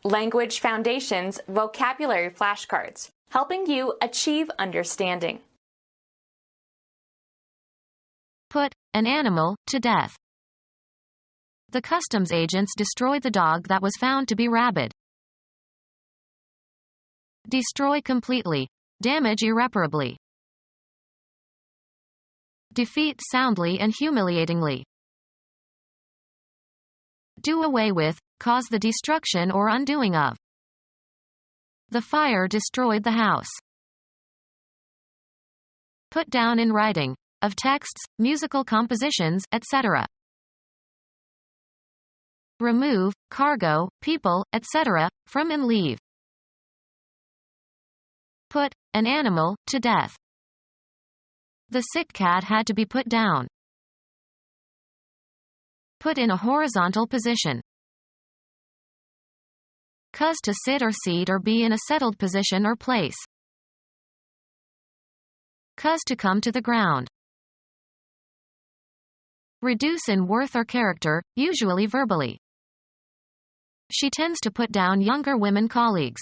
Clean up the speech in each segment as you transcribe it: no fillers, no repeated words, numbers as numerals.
Language Foundations Vocabulary Flashcards, helping you achieve understanding. Put an animal to death. The customs agents destroyed the dog that was found to be rabid. Destroy completely. Damage irreparably. Defeat soundly and humiliatingly. Do away with, cause the destruction or undoing of. The fire destroyed the house. Put down in writing, of texts, musical compositions, etc. Remove, cargo, people, etc., from and leave. Put an animal to death. The sick cat had to be put down. Put in a horizontal position. Cause to sit or seat or be in a settled position or place. Cause to come to the ground. Reduce in worth or character, usually verbally. She tends to put down younger women colleagues.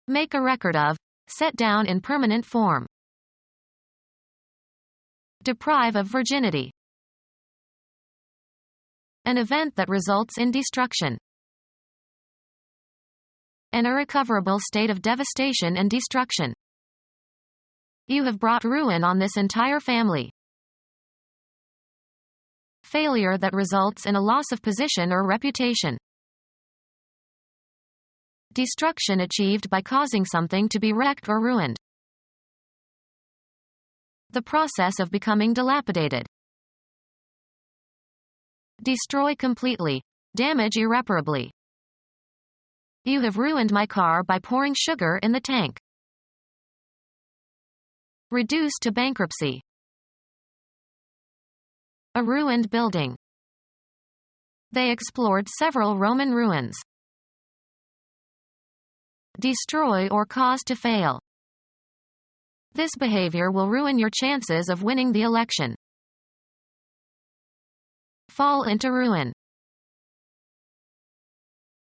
Make a record of, set down in permanent form. Deprive of virginity. An event that results in destruction. An irrecoverable state of devastation and destruction. You have brought ruin on this entire family. Failure that results in a loss of position or reputation. Destruction achieved by causing something to be wrecked or ruined. The process of becoming dilapidated. Destroy completely. Damage irreparably. You have ruined my car by pouring sugar in the tank. Reduce to bankruptcy. A ruined building. They explored several Roman ruins. Destroy or cause to fail. This behavior will ruin your chances of winning the election. Fall into ruin.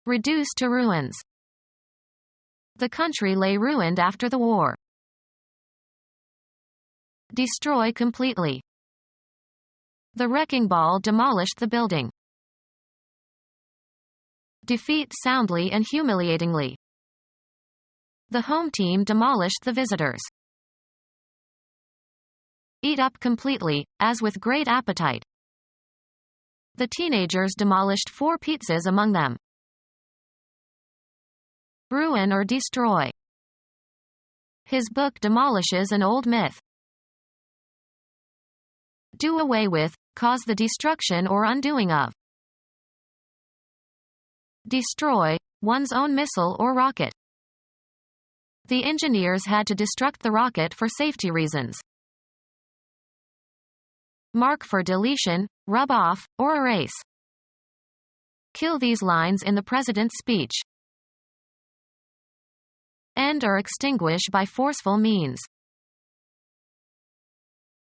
Reduce to ruins. The country lay ruined after the war. Destroy completely. The wrecking ball demolished the building. Defeat soundly and humiliatingly. The home team demolished the visitors. Eat up completely, as with great appetite. The teenagers demolished 4 pizzas among them. Ruin or destroy. His book demolishes an old myth. Do away with, cause the destruction or undoing of. Destroy, one's own missile or rocket. The engineers had to destruct the rocket for safety reasons. Mark for deletion, rub off, or erase. Kill these lines in the president's speech. End or extinguish by forceful means.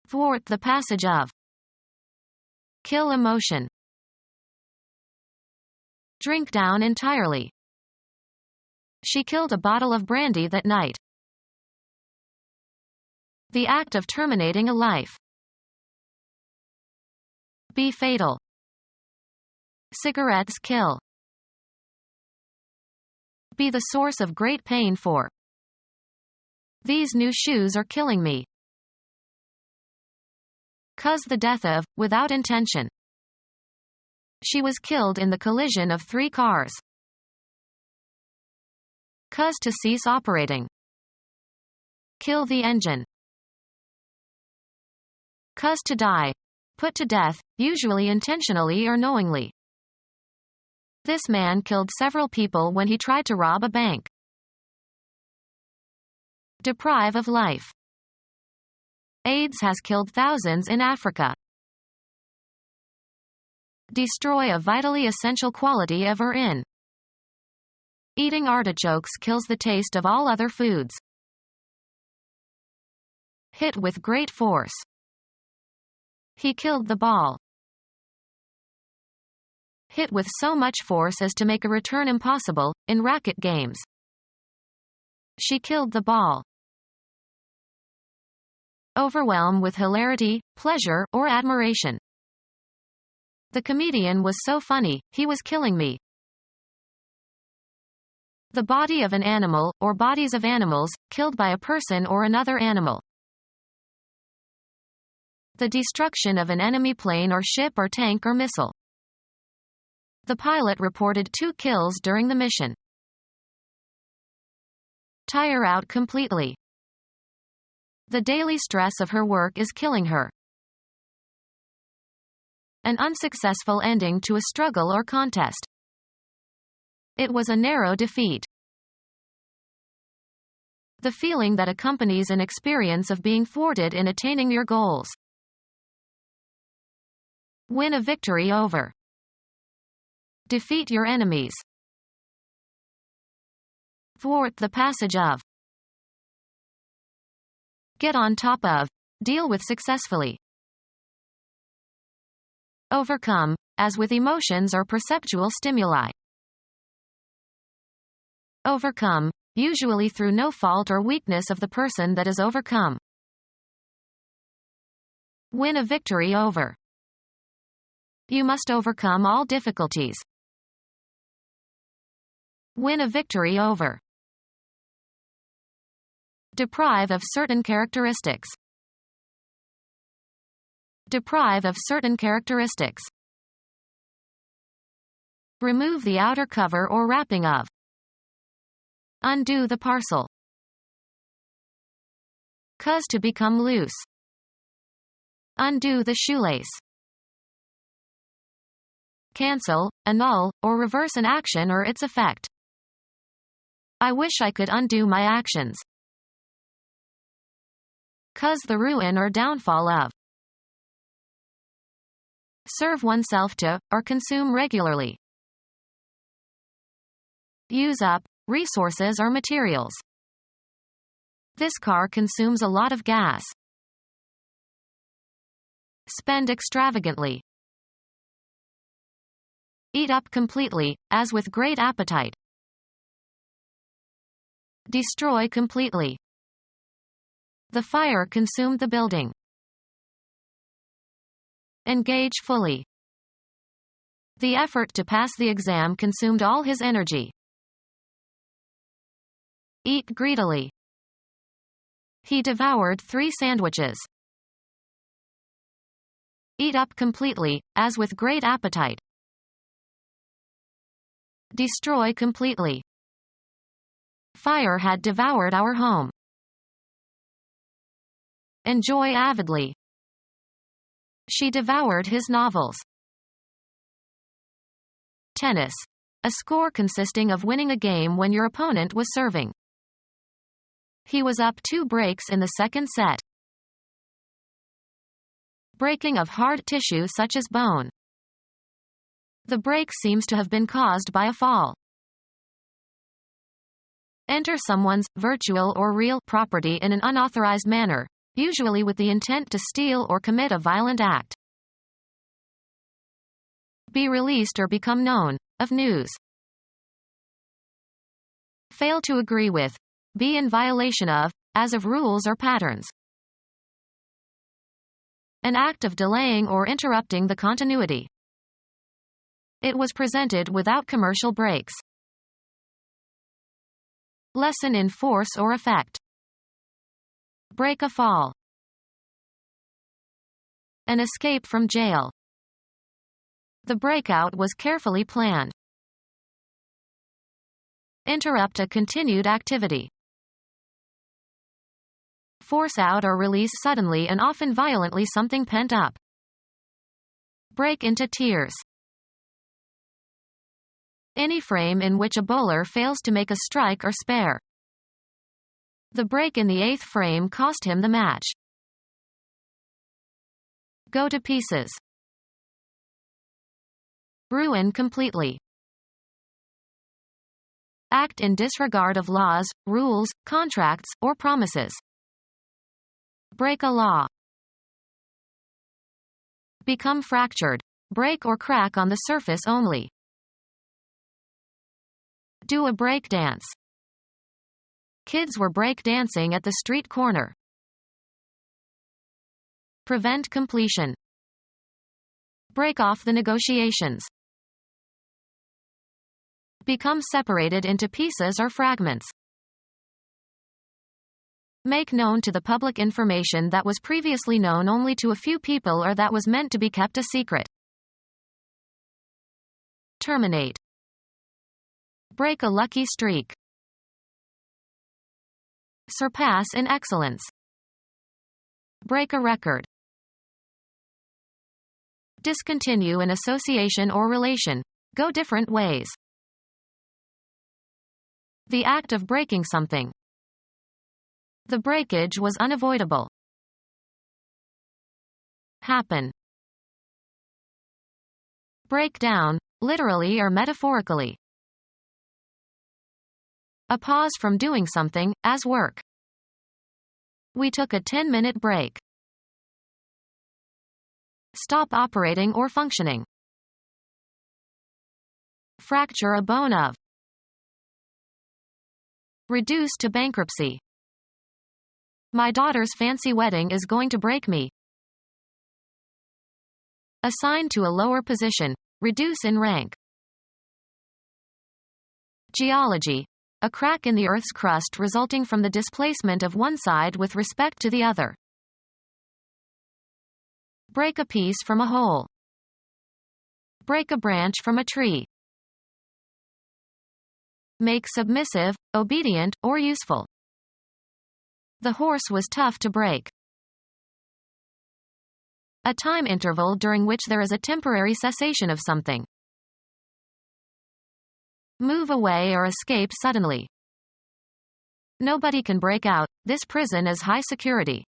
Thwart the passage of. Kill emotion. Drink down entirely. She killed a bottle of brandy that night. The act of terminating a life. Be fatal. Cigarettes kill. Be the source of great pain for. These new shoes are killing me. Cause the death of, without intention. She was killed in the collision of 3 cars. Cause to cease operating. Kill the engine. Cause to die. Put to death, usually intentionally or knowingly. This man killed several people when he tried to rob a bank. Deprive of life. AIDS has killed thousands in Africa. Destroy a vitally essential quality of or in. Eating artichokes kills the taste of all other foods. Hit with great force. He killed the ball. hit with so much force as to make a return impossible, in racket games. She killed the ball. Overwhelm with hilarity, pleasure, or admiration. The comedian was so funny, he was killing me. The body of an animal, or bodies of animals, killed by a person or another animal. The destruction of an enemy plane or ship or tank or missile. The pilot reported 2 kills during the mission. Tire out completely. The daily stress of her work is killing her. An unsuccessful ending to a struggle or contest. It was a narrow defeat. The feeling that accompanies an experience of being thwarted in attaining your goals. Win a victory over. Defeat your enemies. Thwart the passage of. Get on top of. Deal with successfully. Overcome, as with emotions or perceptual stimuli. Overcome, usually through no fault or weakness of the person that is overcome. Win a victory over. You must overcome all difficulties. Win a victory over. Deprive of certain characteristics. Deprive of certain characteristics. Remove the outer cover or wrapping of. Undo the parcel. Cause to become loose. Undo the shoelace. Cancel, annul, or reverse an action or its effect. I wish I could undo my actions. Cause the ruin or downfall of. Serve oneself to, or consume regularly. Use up, resources or materials. This car consumes a lot of gas. Spend extravagantly. Eat up completely, as with great appetite. Destroy completely. The fire consumed the building. Engage fully. The effort to pass the exam consumed all his energy. Eat greedily. He devoured 3 sandwiches. Eat up completely, as with great appetite. Destroy completely. Fire had devoured our home. Enjoy avidly. She devoured his novels. Tennis. A score consisting of winning a game when your opponent was serving. He was up 2 breaks in the second set. Breaking of hard tissue such as bone. The break seems to have been caused by a fall. Enter someone's virtual or real property in an unauthorized manner, usually with the intent to steal or commit a violent act. Be released or become known, of news. Fail to agree with. Be in violation of, as of rules or patterns. An act of delaying or interrupting the continuity. It was presented without commercial breaks. Lessen in force or effect. Break a fall. An escape from jail. The breakout was carefully planned. Interrupt a continued activity. Force out or release suddenly and often violently something pent up. Break into tears. Any frame in which a bowler fails to make a strike or spare. The break in the 8th frame cost him the match. Go to pieces. Ruin completely. Act in disregard of laws, rules, contracts, or promises. Break a law. Become fractured. break or crack on the surface only. Do a break dance. Kids were break dancing at the street corner. Prevent completion. Break off the negotiations. Become separated into pieces or fragments. Make known to the public information that was previously known only to a few people or that was meant to be kept a secret. Terminate. Break a lucky streak. Surpass in excellence. Break a record. Discontinue an association or relation. Go different ways. The act of breaking something. The breakage was unavoidable. Happen. Break down, literally or metaphorically. A pause from doing something, as work. We took a 10-minute break. Stop operating or functioning. Fracture a bone of. Reduce to bankruptcy. My daughter's fancy wedding is going to break me. Assign to a lower position. Reduce in rank. Geology. A crack in the Earth's crust resulting from the displacement of one side with respect to the other. Break a piece from a whole. Break a branch from a tree. Make submissive, obedient, or useful. The horse was tough to break. A time interval during which there is a temporary cessation of something. Move away or escape suddenly. Nobody can break out. This prison is high security.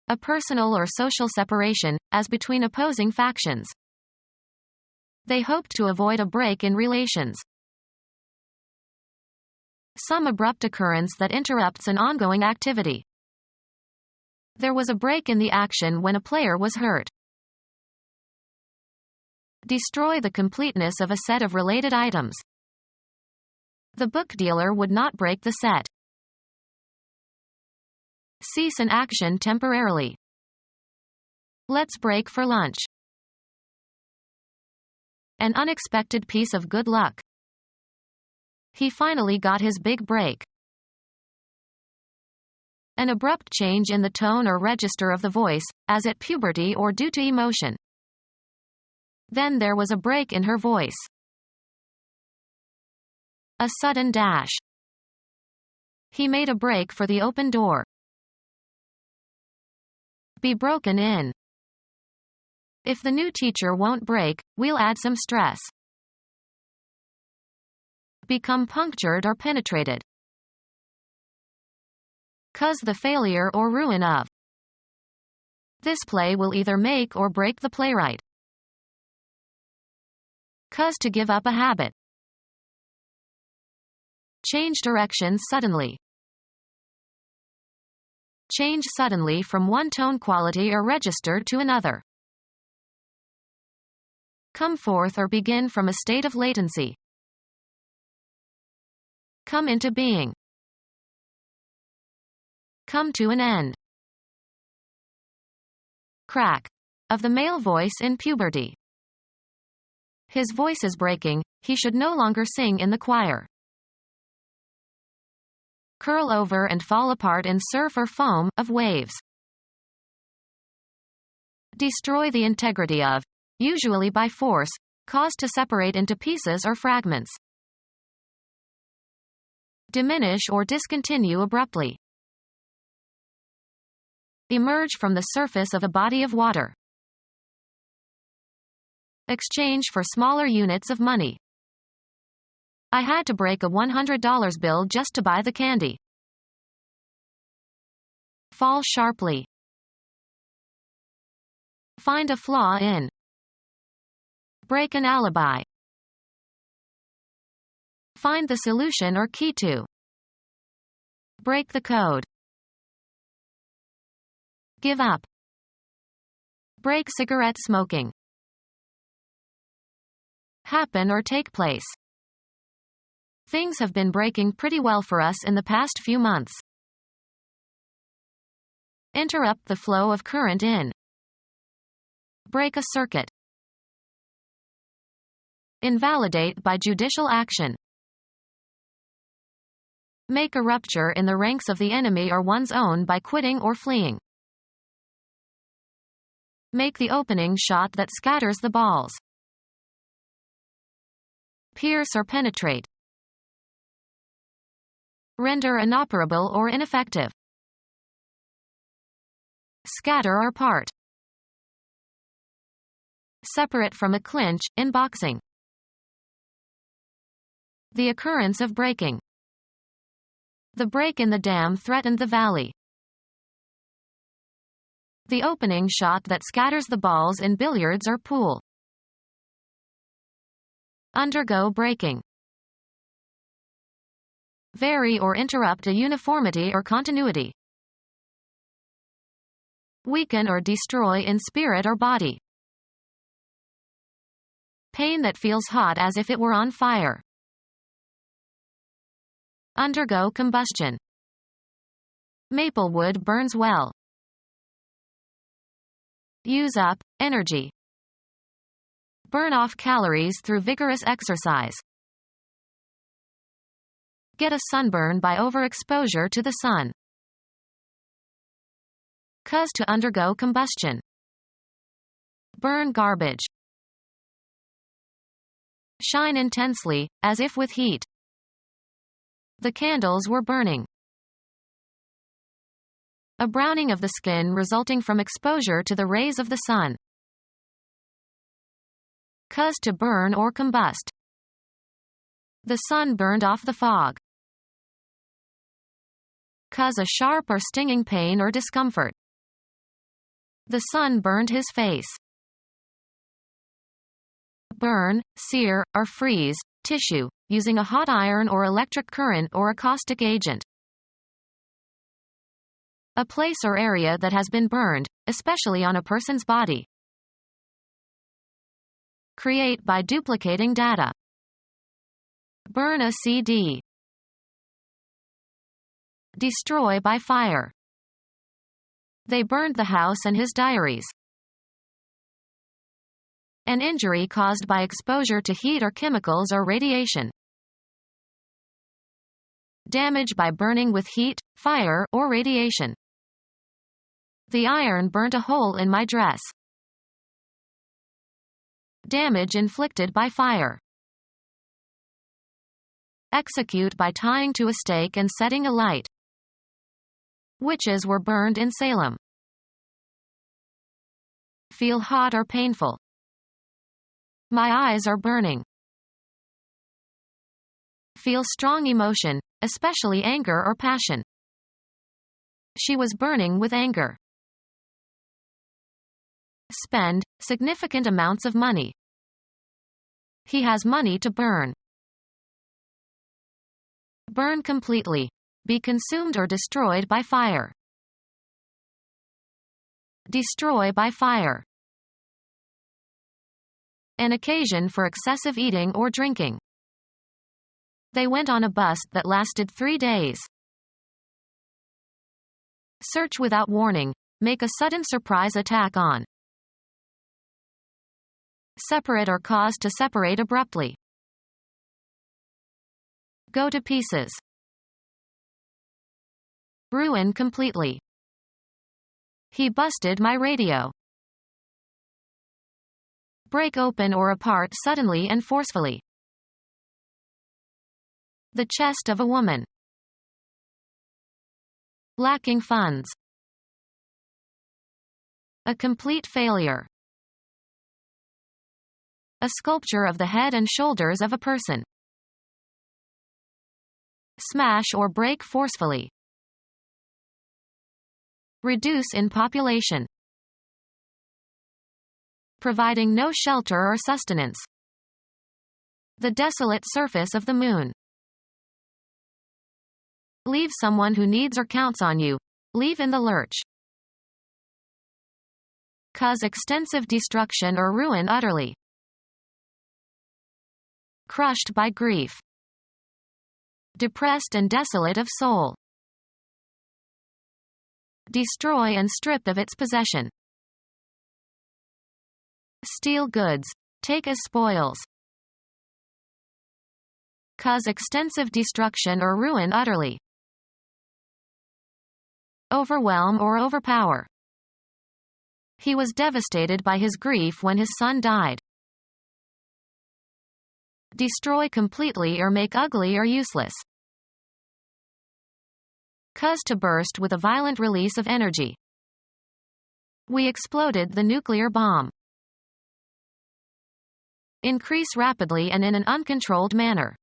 A personal or social separation, as between opposing factions. They hoped to avoid a break in relations. Some abrupt occurrence that interrupts an ongoing activity. There was a break in the action when a player was hurt. Destroy the completeness of a set of related items. The book dealer would not break the set. Cease an action temporarily. Let's break for lunch. An unexpected piece of good luck. He finally got his big break. An abrupt change in the tone or register of the voice, as at puberty or due to emotion. Then there was a break in her voice. A sudden dash. He made a break for the open door. Be broken in. If the new teacher won't break, we'll add some stress. Become punctured or penetrated. Cause the failure or ruin of. This play will either make or break the playwright. Cause to give up a habit. Change direction suddenly. Change suddenly from one tone quality or register to another. Come forth or begin from a state of latency. Come into being. Come to an end. Crack. Of the male voice in puberty. His voice is breaking, he should no longer sing in the choir. Curl over and fall apart in surf or foam, of waves. Destroy the integrity of, usually by force, cause to separate into pieces or fragments. Diminish or discontinue abruptly. Emerge from the surface of a body of water. Exchange for smaller units of money. I had to break a $100 bill just to buy the candy. Fall sharply. Find a flaw in. Break an alibi. Find the solution or key to. Break the code. Give up. Break cigarette smoking. Happen or take place. Things have been breaking pretty well for us in the past few months. Interrupt the flow of current in. Break a circuit. Invalidate by judicial action. Make a rupture in the ranks of the enemy or one's own by quitting or fleeing. Make the opening shot that scatters the balls. Pierce or penetrate. Render inoperable or ineffective. Scatter or part. Separate from a clinch, in boxing. The occurrence of breaking. The break in the dam threatened the valley. The opening shot that scatters the balls in billiards or pool. Undergo breaking. Vary or interrupt a uniformity or continuity. Weaken or destroy in spirit or body. Pain that feels hot as if it were on fire. Undergo combustion. Maple wood burns well. Use up energy. Burn off calories through vigorous exercise. Get a sunburn by overexposure to the sun. Cause to undergo combustion. Burn garbage. Shine intensely, as if with heat. The candles were burning. A browning of the skin resulting from exposure to the rays of the sun. Cause to burn or combust. The sun burned off the fog. Cause a sharp or stinging pain or discomfort. The sun burned his face. Burn, sear, or freeze tissue, using a hot iron or electric current or a caustic agent. A place or area that has been burned, especially on a person's body. Create by duplicating data. Burn a CD. Destroy by fire. They burned the house and his diaries. An injury caused by exposure to heat or chemicals or radiation. Damage by burning with heat, fire, or radiation. The iron burnt a hole in my dress. Damage inflicted by fire. Execute by tying to a stake and setting alight. Witches were burned in Salem. Feel hot or painful. My eyes are burning. Feel strong emotion, especially anger or passion. She was burning with anger. Spend significant amounts of money. He has money to burn. Burn completely. Be consumed or destroyed by fire. Destroy by fire. An occasion for excessive eating or drinking. They went on a bust that lasted 3 days. Search without warning. Make a sudden surprise attack on. Separate or cause to separate abruptly. Go to pieces. Ruin completely. He busted my radio. Break open or apart suddenly and forcefully. The chest of a woman. Lacking funds. A complete failure. A sculpture of the head and shoulders of a person. Smash or break forcefully. Reduce in population. Providing no shelter or sustenance. The desolate surface of the moon. Leave someone who needs or counts on you. Leave in the lurch. Cause extensive destruction or ruin utterly. Crushed by grief. Depressed and desolate of soul. Destroy and strip of its possession. Steal goods. Take as spoils. Cause extensive destruction or ruin utterly. Overwhelm or overpower. He was devastated by his grief when his son died. Destroy completely or make ugly or useless. Cause to burst with a violent release of energy. We exploded the nuclear bomb. Increase rapidly and in an uncontrolled manner.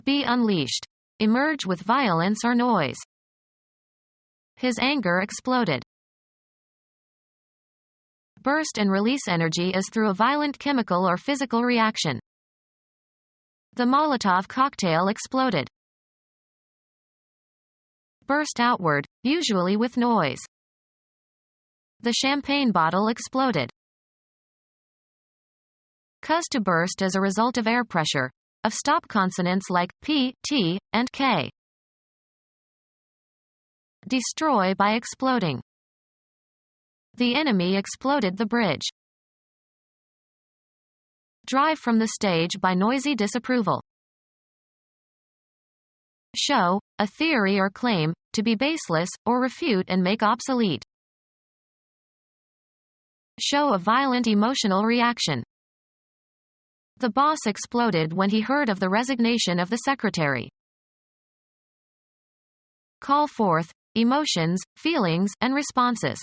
Be unleashed. Emerge with violence or noise. His anger exploded. Burst and release energy is through a violent chemical or physical reaction. The Molotov cocktail exploded. Burst outward, usually with noise. The champagne bottle exploded. Cause to burst as a result of air pressure, of stop consonants like P, T, and K. Destroy by exploding. The enemy exploded the bridge. Drive from the stage by noisy disapproval. Show, a theory or claim, to be baseless, or refute and make obsolete. Show a violent emotional reaction. The boss exploded when he heard of the resignation of the secretary. Call forth emotions, feelings, and responses.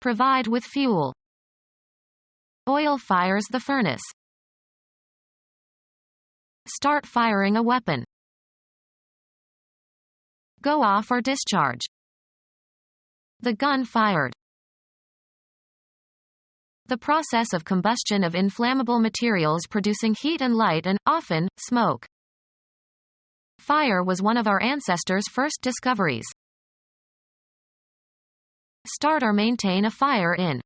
Provide with fuel. Oil fires the furnace. Start firing a weapon. Go off or discharge. The gun fired. The process of combustion of inflammable materials producing heat and light and, often, smoke. Fire was one of our ancestors' first discoveries. Start or maintain a fire in.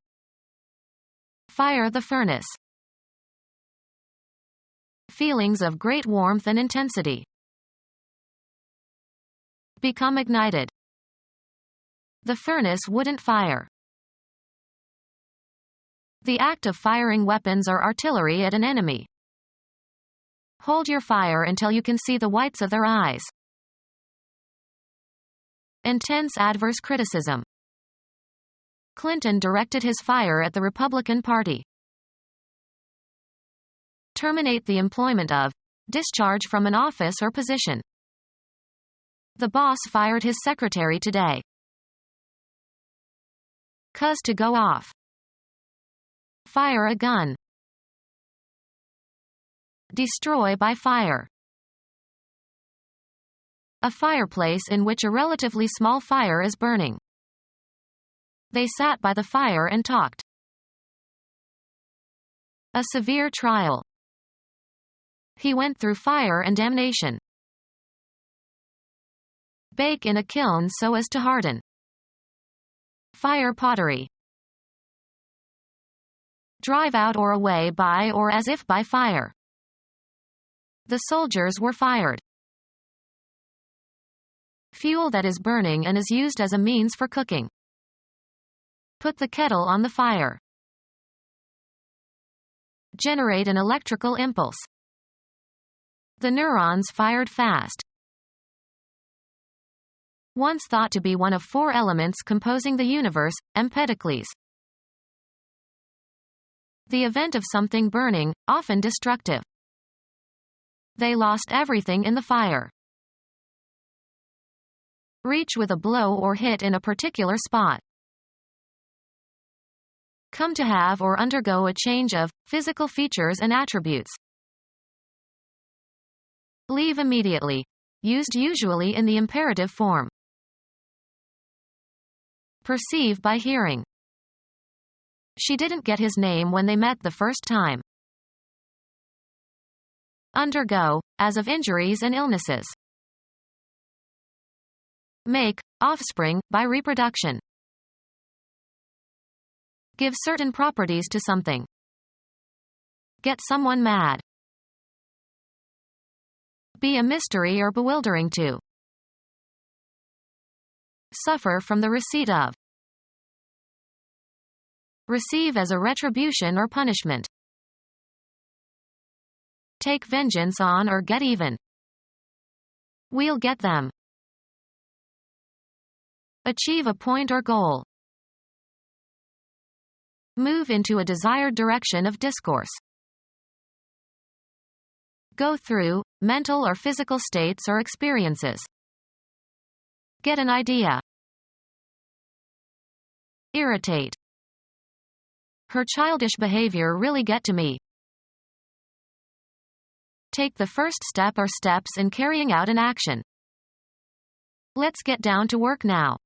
Fire the furnace. Feelings of great warmth and intensity. Become ignited. The furnace wouldn't fire. The act of firing weapons or artillery at an enemy. Hold your fire until you can see the whites of their eyes. Intense adverse criticism. Clinton directed his fire at the Republican Party. Terminate the employment of. Discharge from an office or position. The boss fired his secretary today. Cause to go off. Fire a gun. Destroy by fire. A fireplace in which a relatively small fire is burning. They sat by the fire and talked. A severe trial. He went through fire and damnation. Bake in a kiln so as to harden. Fire pottery. Drive out or away by or as if by fire. The soldiers were fired. Fuel that is burning and is used as a means for cooking. Put the kettle on the fire. Generate an electrical impulse. The neurons fired fast. Once thought to be one of four elements composing the universe, Empedocles. The event of something burning, often destructive. They lost everything in the fire. Reach with a blow or hit in a particular spot. Come to have or undergo a change of physical features and attributes. Leave immediately. Used usually in the imperative form. Perceive by hearing. She didn't get his name when they met the first time. Undergo, as of injuries and illnesses. Make offspring by reproduction. Give certain properties to something. Get someone mad. Be a mystery or bewildering to. Suffer from the receipt of. Receive as a retribution or punishment. Take vengeance on or get even. We'll get them. Achieve a point or goal. Move into a desired direction of discourse. Go through mental or physical states or experiences. Get an idea. Irritate. Her childish behavior really get to me. Take the first step or steps in carrying out an action. Let's get down to work now.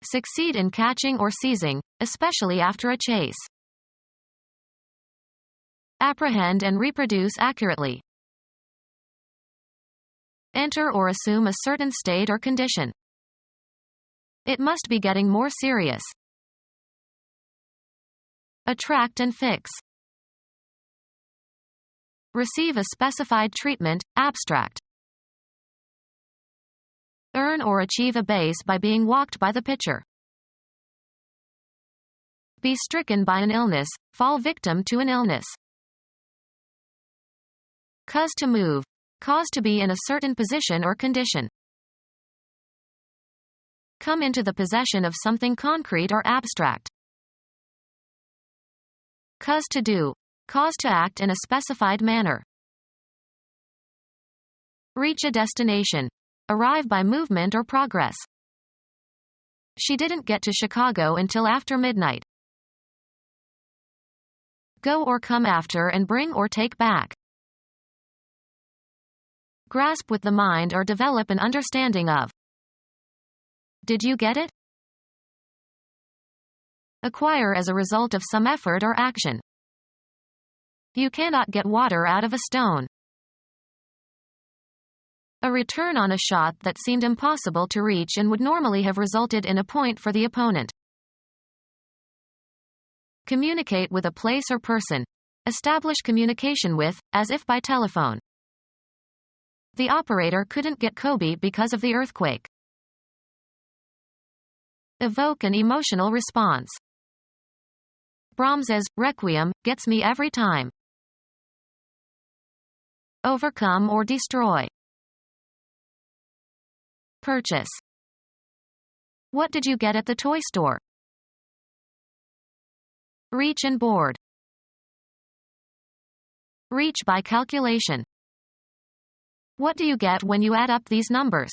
Succeed in catching or seizing, especially after a chase. Apprehend and reproduce accurately. Enter or assume a certain state or condition. It must be getting more serious. Attract and fix. Receive a specified treatment, abstract. Earn or achieve a base by being walked by the pitcher. Be stricken by an illness, fall victim to an illness. Cause to move. Cause to be in a certain position or condition. Come into the possession of something concrete or abstract. Cause to do. Cause to act in a specified manner. Reach a destination. Arrive by movement or progress. She didn't get to Chicago until after midnight. Go or come after and bring or take back. Grasp with the mind or develop an understanding of. Did you get it? Acquire as a result of some effort or action. You cannot get water out of a stone. A return on a shot that seemed impossible to reach and would normally have resulted in a point for the opponent. Communicate with a place or person. Establish communication with, as if by telephone. The operator couldn't get Kobe because of the earthquake. Evoke an emotional response. Brahms's Requiem gets me every time. Overcome or destroy. Purchase. What did you get at the toy store? Reach and board. Reach by calculation. What do you get when you add up these numbers?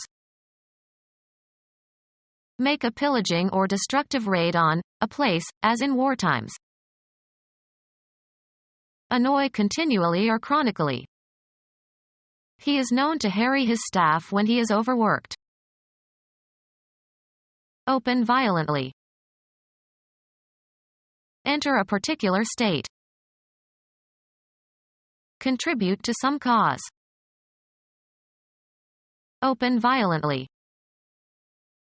Make a pillaging or destructive raid on a place, as in war times. Annoy continually or chronically. He is known to harry his staff when he is overworked. Open violently. Enter a particular state. Contribute to some cause. Open violently.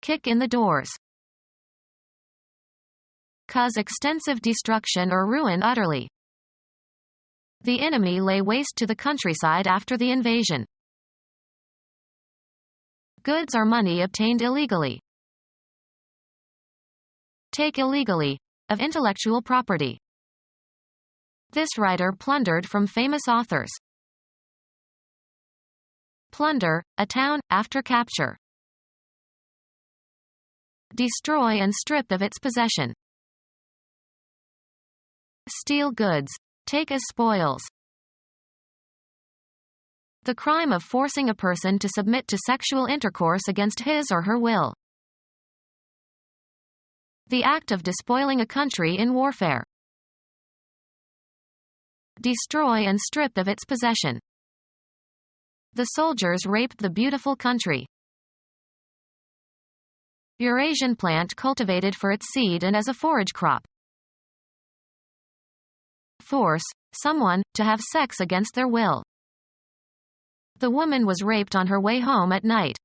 Kick in the doors. Cause extensive destruction or ruin utterly. The enemy lay waste to the countryside after the invasion. Goods or money obtained illegally. Take illegally. Of intellectual property. This writer plundered from famous authors. Plunder, a town, after capture. Destroy and strip of its possession. Steal goods. Take as spoils. The crime of forcing a person to submit to sexual intercourse against his or her will. The act of despoiling a country in warfare. Destroy and strip of its possession. The soldiers raped the beautiful country. Eurasian plant cultivated for its seed and as a forage crop. Force someone to have sex against their will. The woman was raped on her way home at night.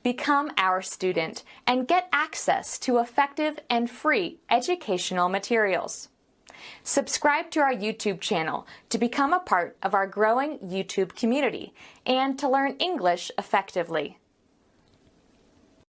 Become our student and get access to effective and free educational materials. Subscribe to our YouTube channel to become a part of our growing YouTube community and to learn English effectively.